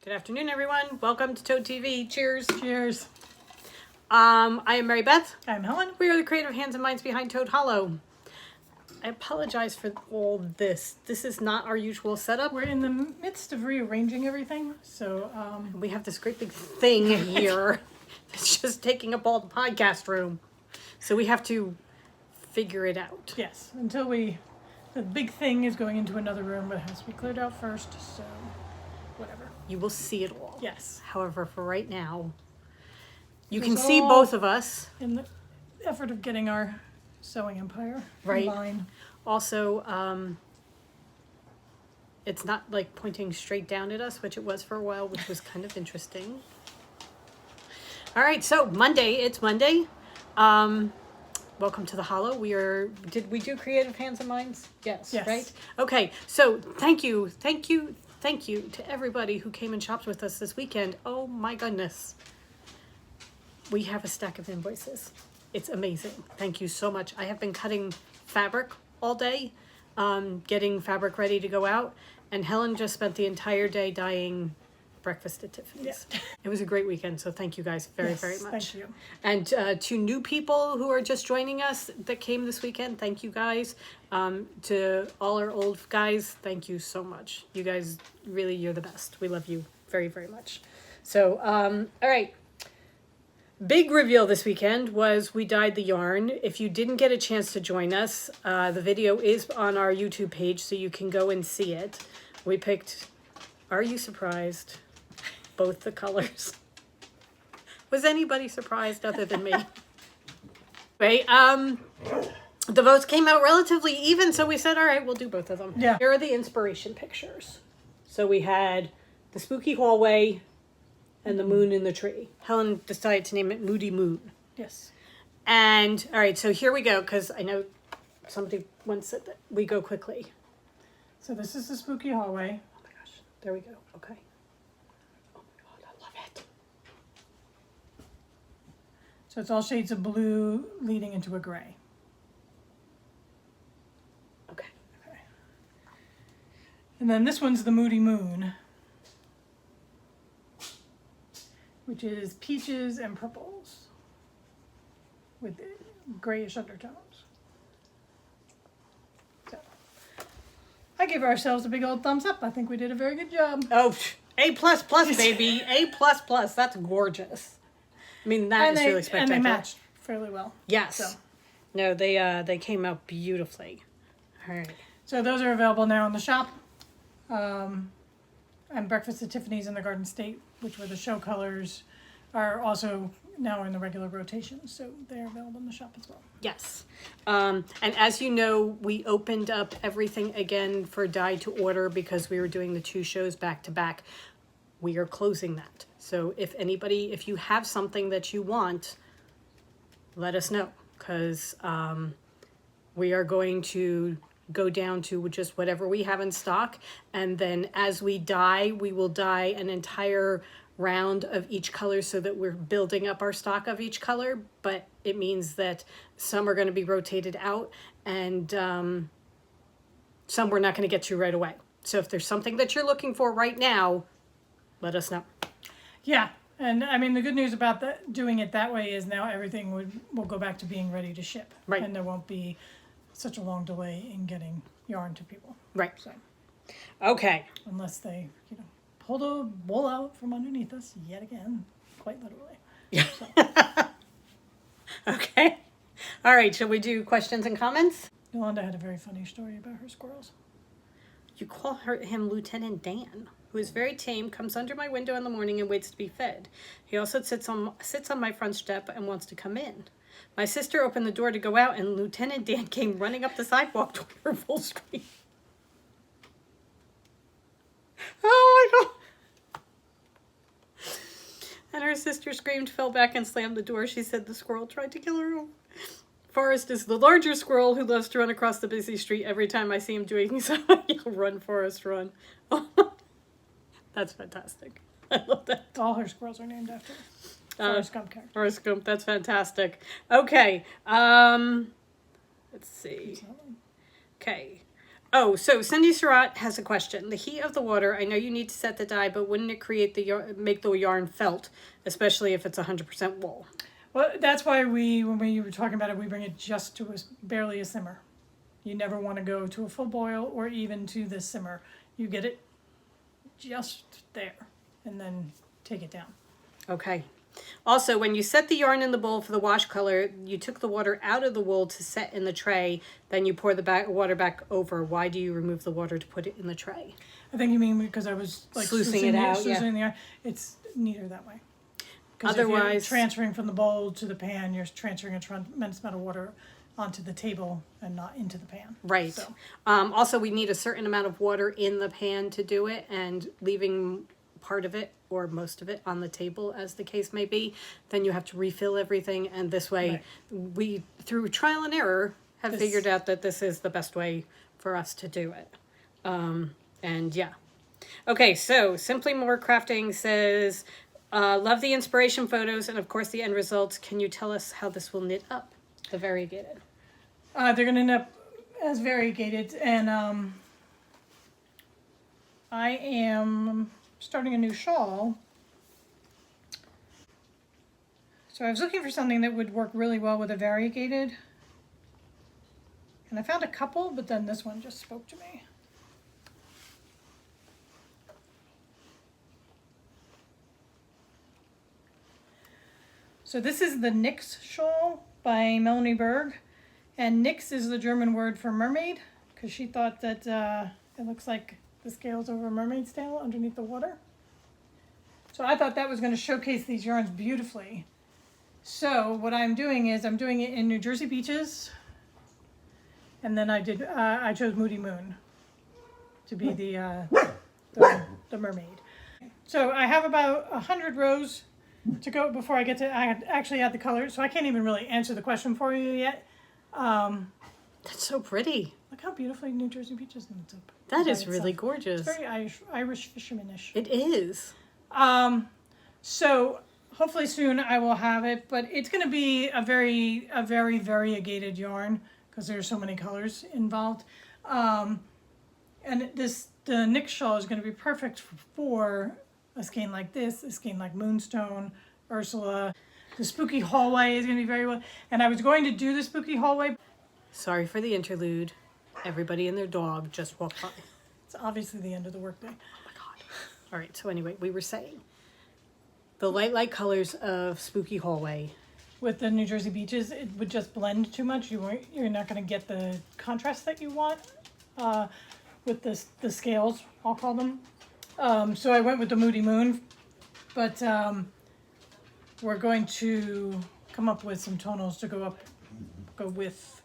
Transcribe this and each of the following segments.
Good afternoon, everyone. Welcome to Toad TV. Cheers. Cheers. I am Mary Beth. I'm Helen. We are the creative hands and minds behind Toad Hollow. I apologize for all this. This is not our usual setup. We're in the midst of rearranging everything, so We have this great big thing here. It's just taking up all the podcast room. So we have to figure it out. yes, until the big thing is going into another room, but it has to be cleared out first, so whatever. You will see it all. Yes. However, for right now, you There's can see all- both of us. In the effort of getting our sewing empire Right. in line. Also, it's not like pointing straight down at us, which it was for a while, which was kind of interesting. All right, so Monday, it's Monday. Welcome to the Hollow. Did we do Creative Hands and Minds? Yes, Yes. right? Okay, so thank you to everybody who came and shopped with us this weekend. Oh my goodness. We have a stack of invoices. It's amazing. Thank you so much. I have been cutting fabric all day, getting fabric ready to go out, and Helen just spent the entire day dyeing breakfast at Tiffany's. Yeah. It was a great weekend, so thank you guys very, Yes, very much. thank you. And to new people who are just joining us that came this weekend, thank you guys. To all our old guys, thank you so much. You guys, really, you're the best. We love you very, very much. So, all right. Big reveal this weekend was we dyed the yarn. If you didn't get a chance to join us, the video is on our YouTube page, so you can go and see it. We picked, are you surprised? Both the colors. Was anybody surprised other than me? Right, the votes came out relatively even, so we said, all right, we'll do both of them. Yeah. Here are the inspiration pictures. So we had the spooky hallway and the moon in the tree. Helen decided to name it Moody Moon. Yes. And, all right, so here we go, because I know somebody once said that we go quickly. So this is the spooky hallway. Oh my gosh, there we go, okay. Oh my God, I love it. So it's all shades of blue leading into a gray. Okay. Okay. And then this one's the Moody Moon, which is peaches and purples with grayish undertones. So I give ourselves a big old thumbs up. I think we did a very good job. Oh, A++, baby. A++. That's gorgeous. I mean, that is really spectacular. And they matched fairly well. Yes. So. No, they came out beautifully. All right. So those are available now in the shop. And Breakfast at Tiffany's in the Garden State, which were the show colors, are also now in the regular rotation. So they're available in the shop as well. Yes. And as you know, we opened up everything again for dye to order because we were doing the 2 shows back to back. We are closing that. So if you have something that you want, let us know, because we are going to go down to just whatever we have in stock. And then as we dye, we will dye an entire round of each color so that we're building up our stock of each color. But it means that some are going to be rotated out and some we're not going to get to right away. So if there's something that you're looking for right now, let us know. Yeah. And I mean, the good news about doing it that way is now everything will go back to being ready to ship. Right. And there won't be such a long delay in getting yarn to people. Right. So Okay. unless they, pull the wool out from underneath us yet again, quite literally. Okay. All right. Shall we do questions and comments? Yolanda had a very funny story about her squirrels. You call him Lieutenant Dan, who is very tame, comes under my window in the morning and waits to be fed. He also sits on my front step and wants to come in. My sister opened the door to go out, and Lieutenant Dan came running up the sidewalk toward her full street. Oh my God. And her sister screamed, fell back, and slammed the door. She said the squirrel tried to kill her. Forrest is the larger squirrel who loves to run across the busy street. Every time I see him doing so, I yell, run, Forrest, run. That's fantastic. I love that. All her squirrels are named after Forrest Gump characters. Forrest Gump, that's fantastic. Okay, let's see. Okay. Oh, so Cindy Surratt has a question. The heat of the water, I know you need to set the dye, but wouldn't it create make the yarn felt, especially if it's 100% wool? Well, that's why when we were talking about it, we bring it just to barely a simmer. You never want to go to a full boil or even to the simmer. You get it just there and then take it down. Okay. Also, when you set the yarn in the bowl for the wash color, you took the water out of the wool to set in the tray, then you pour the water back over. Why do you remove the water to put it in the tray? I think you mean because I was like sluicing it out, sluicing the yarn. It's neater that way. Otherwise, if you're transferring from the bowl to the pan, you're transferring a tremendous amount of water onto the table and not into the pan. Right. So. Also, we need a certain amount of water in the pan to do it, and leaving part of it or most of it on the table, as the case may be, then you have to refill everything. And this way, we, through trial and error, have figured out that this is the best way for us to do it. And yeah. Okay, so Simply More Crafting says, love the inspiration photos and of course the end results. Can you tell us how this will knit up, the variegated? They're going to end up as variegated, and I am starting a new shawl. So I was looking for something that would work really well with a variegated, and I found a couple, but then this one just spoke to me. So this is the Nix shawl by Melanie Berg. And Nix is the German word for mermaid, because she thought that it looks like the scales over a mermaid's tail underneath the water. So I thought that was going to showcase these yarns beautifully. So what I'm doing is I'm doing it in New Jersey beaches. And then I chose Moody Moon to be the mermaid. So I have about 100 rows to go before I actually add the colors. So I can't even really answer the question for you yet. That's so pretty. Look how beautifully New Jersey beaches knits up. That is really gorgeous. It's very Irish fishermanish. It is. So hopefully soon I will have it, but it's going to be a very variegated yarn because there's so many colors involved. And the Nix shawl is going to be perfect for a skein like this, a skein like Moonstone, Ursula. The spooky hallway is going to be very well. And I was going to do the spooky hallway. Sorry for the interlude. Everybody and their dog just walked by. It's obviously the end of the workday. Oh my God. All right. So anyway, we were saying the light colors of spooky hallway. With the New Jersey beaches, it would just blend too much. You're not going to get the contrast that you want with the scales, I'll call them. So I went with the Moody Moon, but we're going to come up with some tonals to go with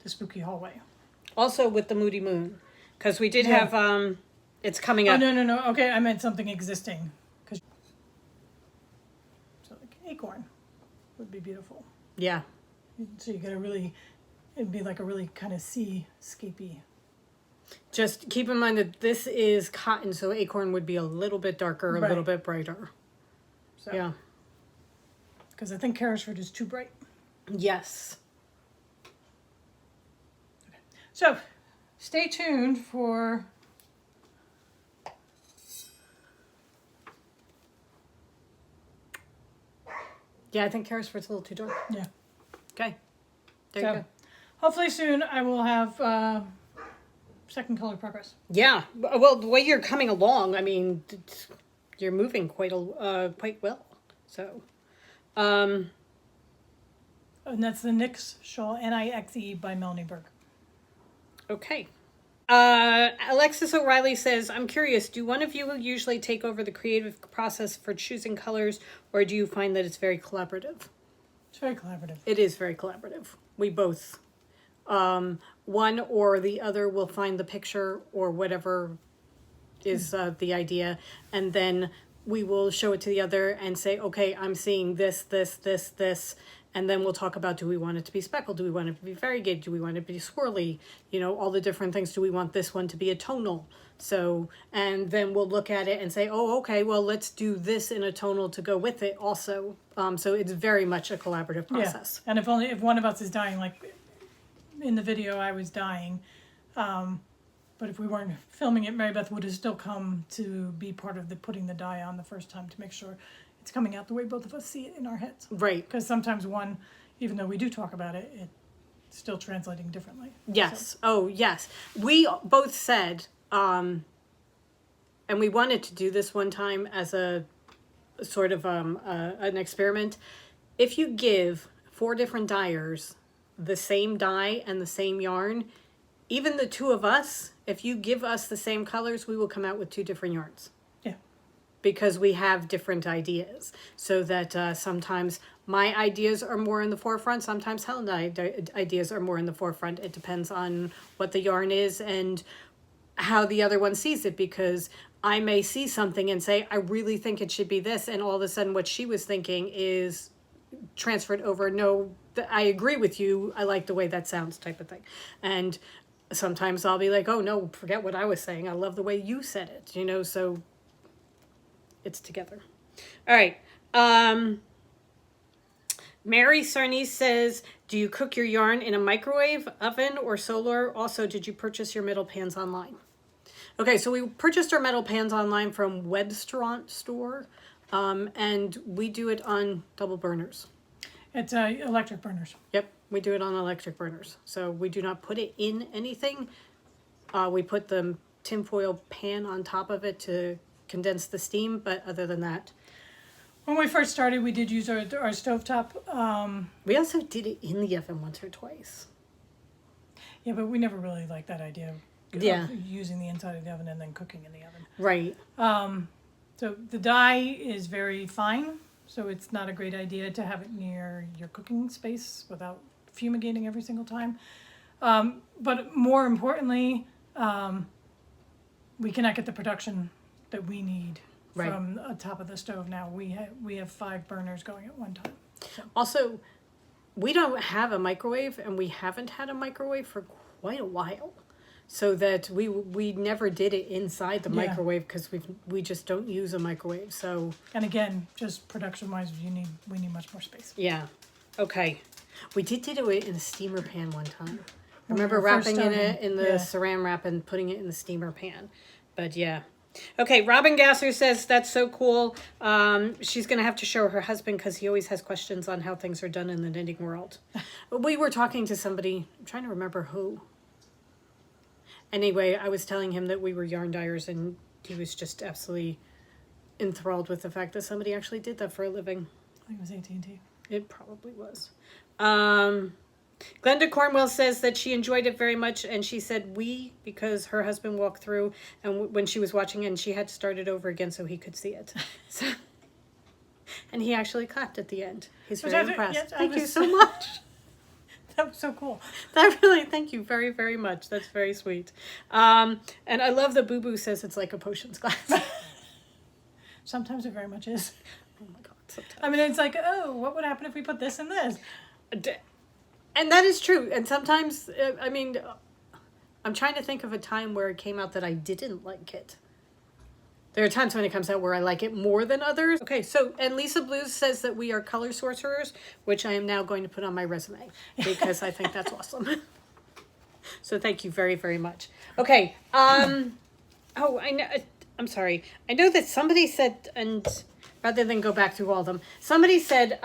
the spooky hallway. Also with the Moody Moon, because we did have, it's coming up. Oh, no. Okay, I meant something existing. So like acorn would be beautiful. Yeah. So you get it'd be like a really kind of seascapey. Just keep in mind that this is cotton, so acorn would be a little bit darker, a little bit brighter. So, yeah. Because I think Carrisford is too bright. Yes. Okay. So, stay tuned for Yeah, I think Carrisford's a little too dark. Yeah. Okay. There you go. Hopefully soon I will have second color progress. Yeah. Well, the way you're coming along, I mean, you're moving quite well. So, and that's the Nix shawl, Nixe by Melanie Berg. Okay. Alexis O'Reilly says, I'm curious, do one of you usually take over the creative process for choosing colors, or do you find that it's very collaborative? It's very collaborative. It is very collaborative. We both, one or the other will find the picture or whatever is the idea, and then we will show it to the other and say, okay, I'm seeing this, and then we'll talk about, do we want it to be speckled? Do we want it to be variegated? Do we want it to be swirly? You know, all the different things. Do we want this one to be a tonal? So, and then we'll look at it and say, oh, okay, well, let's do this in a tonal to go with it also. So it's very much a collaborative process. Yeah. And if one of us is dying, like in the video I was dying, But if we weren't filming it, Mary Beth would have still come to be part of the putting the dye on the first time to make sure it's coming out the way both of us see it in our heads. Right. Because sometimes one, even though we do talk about it, it's still translating differently. Yes. Oh, yes. We both said, and we wanted to do this one time as a sort of an experiment. If you give 4 different dyers the same dye and the same yarn, even the 2 of us, if you give us the same colors, we will come out with 2 different yarns. Yeah. Because we have different ideas. So that sometimes my ideas are more in the forefront, sometimes Helen's ideas are more in the forefront. It depends on what the yarn is and how the other one sees it, because I may see something and say, I really think it should be this, and all of a sudden what she was thinking is transferred over. No, I agree with you. I like the way that sounds, type of thing. And sometimes I'll be like, oh no, forget what I was saying. I love the way you said it, you know, so it's together. All right. Mary Sarnese says, do you cook your yarn in a microwave, oven, or solar? Also, did you purchase your metal pans online? Okay, so we purchased our metal pans online from Webstaurant store, and we do it on double burners. It's electric burners. Yep, we do it on electric burners. So we do not put it in anything. We put the tinfoil pan on top of it to condense the steam, but other than that. When we first started, we did use our stovetop. We also did it in the oven once or twice. Yeah, but we never really liked that idea of Yeah. using the inside of the oven and then cooking in the oven. Right. So the dye is very fine, so it's not a great idea to have it near your cooking space without fumigating every single time. But more importantly, we cannot get the production that we need Right. from the top of the stove now. We have 5 burners going at one time. So. Also, we don't have a microwave, and we haven't had a microwave for quite a while. So that we never did it inside the Yeah. microwave because we just don't use a microwave. So And again, just production wise, we need much more space. yeah, okay. We did do it in a steamer pan one time. I When we remember were first wrapping in it starting, in the yeah. saran wrap and putting it in the steamer pan. But yeah. Okay, Robin Gasser says that's so cool. She's going to have to show her husband because he always has questions on how things are done in the knitting world. We were talking to somebody, I'm trying to remember who. Anyway, I was telling him that we were yarn dyers, and he was just absolutely enthralled with the fact that somebody actually did that for a living. I think it was AT&T. It probably was. Glenda Cornwell says that she enjoyed it very much, and she said because her husband walked through and when she was watching it, and she had to start it over again so he could see it. So, and he actually clapped at the end. He's very impressed. Yes, Thank you so much. That was so cool. Thank you very, very much. That's very sweet. And I love that Boo Boo says it's like a potions glass. Sometimes it very much is. Oh my God, sometimes. I mean, it's like, oh, what would happen if we put this in this? And that is true. And sometimes, I mean, I'm trying to think of a time where it came out that I didn't like it. There are times when it comes out where I like it more than others. Okay, so, and Lisa Blues says that we are color sorcerers, which I am now going to put on my resume because I think that's awesome. So thank you very, very much. Okay, oh, I know, I'm sorry. I know that somebody said, and rather than go back through all of them, somebody said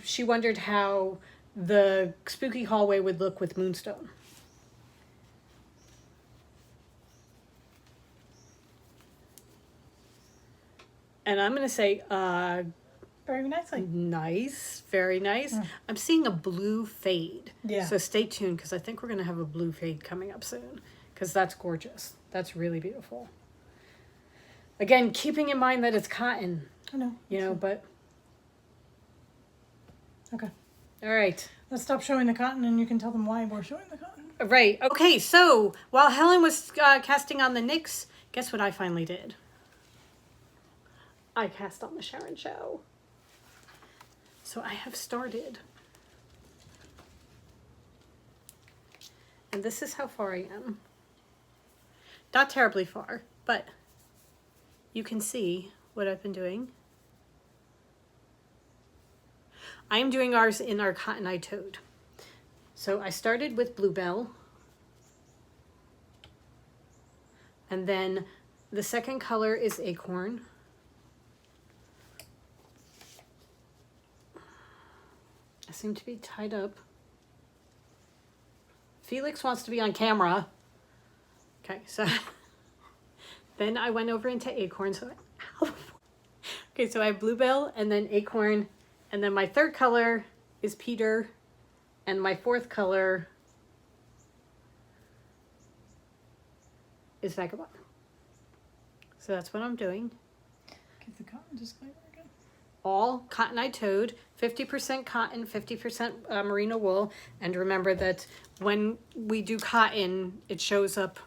she wondered how the spooky hallway would look with Moonstone. And I'm going to say, Very nicely. nice, very nice. I'm seeing a blue fade. Yeah. So stay tuned because I think we're going to have a blue fade coming up soon because that's gorgeous. That's really beautiful. Again, keeping in mind that it's cotton, I know. you know, but Okay. all right. Let's stop showing the cotton and you can tell them why we're showing the cotton. Right. Okay, so while Helen was casting on the Nyx, guess what I finally did? I cast on the Sharon Show. So I have started. And this is how far I am. Not terribly far, but you can see what I've been doing. I am doing ours in our Cotton Eye Toad. So I started with Bluebell. And then the second color is Acorn. I seem to be tied up. Felix wants to be on camera. Okay, so then I went over into Acorn. So okay, so I have Bluebell and then Acorn, and then my third color is Peter, and my fourth color is Vagabond. So that's what I'm doing. Give the cotton disclaimer again. All cotton-eyed toad, 50% cotton, 50% merino wool. And remember that when we do cotton, it shows up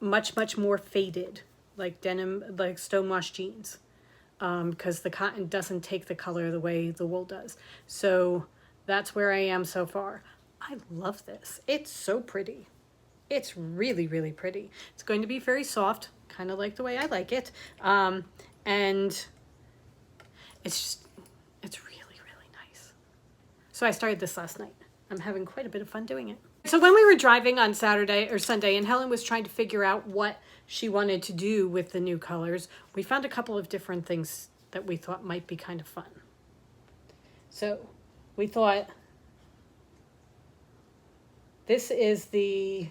much, much more faded, like denim, like stonewash jeans, because the cotton doesn't take the color the way the wool does. So that's where I am so far. I love this. It's so pretty. It's really, really pretty. It's going to be very soft, kind of like the way I like it. And it's really, really nice. So I started this last night. I'm having quite a bit of fun doing it. So when we were driving on Saturday or Sunday and Helen was trying to figure out what she wanted to do with the new colors, we found a couple of different things that we thought might be kind of fun. So we thought this is the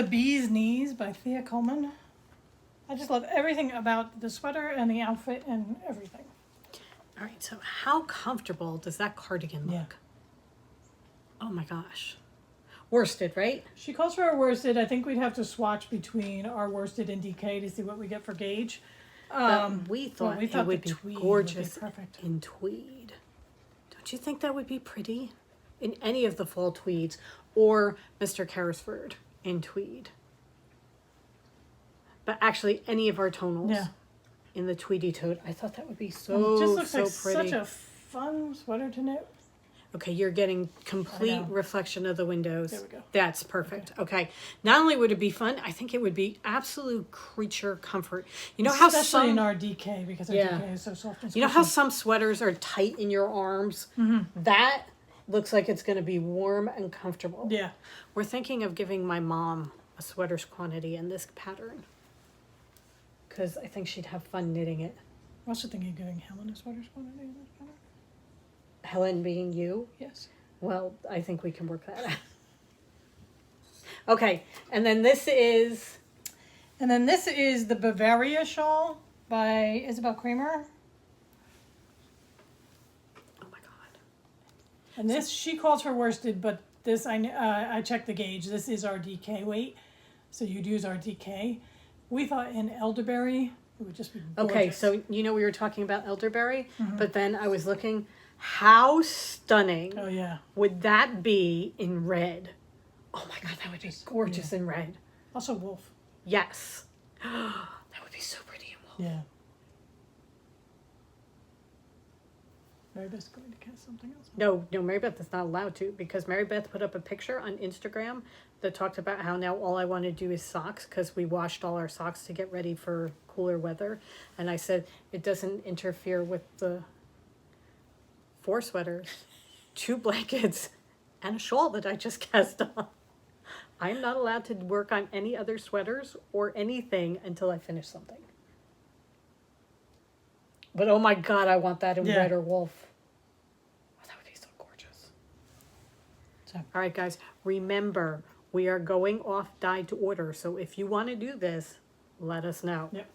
Bee's Knees by Thea Coleman. I just love everything about the sweater and the outfit and everything. All right, so how comfortable does that cardigan look? Yeah. Oh my gosh. Worsted, right? She calls for a worsted. I think we'd have to swatch between our worsted and DK to see what we get for gauge. We thought it would be tweed gorgeous would be perfect. in tweed. Don't you think that would be pretty? In any of the fall tweeds, or Mr. Carrisford in tweed. But actually, any of our tonals in the tweedy toad. I thought that would be so, it just looks so like pretty. such a fun sweater to knit. Okay, you're getting complete reflection of the windows. There we go. That's perfect. Okay. Not only would it be fun, I think it would be absolute creature comfort. You know how Especially in some our DK, because our DK is so soft and squishy. you know how some sweaters are tight in your arms? Mm-hmm. That looks like it's going to be warm and comfortable. Yeah. We're thinking of giving my mom a sweater's quantity in this pattern, because I think she'd have fun knitting it. I'm also thinking of giving Helen a sweater's quantity in this pattern. Helen being you? Yes. Well, I think we can work that out. Okay, and then this is... And then this is the Bavaria shawl by Isabel Kramer. Oh my God. And this, she calls for worsted, but this, I checked the gauge. This is our DK weight, so you'd use our DK. We thought in elderberry, it would just be gorgeous. Okay, so you know we were talking about elderberry, but then I was looking, how stunning would that be in red? Oh my God, that would be gorgeous in red. Also wolf. Yes. That would be so pretty in wolf. Yeah. Mary Beth's going to cast something else. No, Mary Beth is not allowed to, because Mary Beth put up a picture on Instagram that talked about how now all I want to do is socks, because we washed all our socks to get ready for cooler weather. And I said, it doesn't interfere with the 4 sweaters, 2 blankets, and a shawl that I just cast on. I'm not allowed to work on any other sweaters or anything until I finish something. But oh my God, I want that in red or wolf. Oh, that would be so gorgeous. So, all right, guys, remember, we are going off dyed to order. So if you want to do this, let us know. Yep.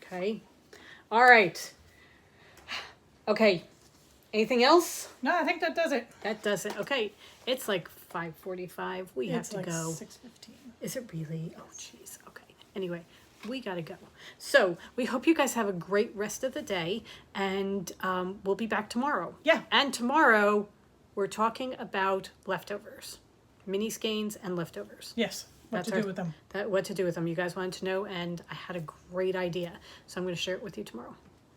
Okay. All right. Okay. Anything else? No, I think that does it. That does it. Okay. It's like 5:45. We have to like go. 6:15. Is it really? Oh, jeez. Okay. Anyway, we got to go. So we hope you guys have a great rest of the day, and we'll be back tomorrow. Yeah. And tomorrow we're talking about leftovers, mini skeins and leftovers. Yes. What to do with them. What to do with them. You guys wanted to know, and I had a great idea. So I'm going to share it with you tomorrow.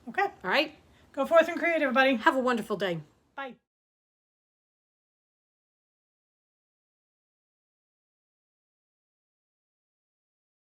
Okay. All right? Go forth and create, everybody. Have a wonderful day. Bye.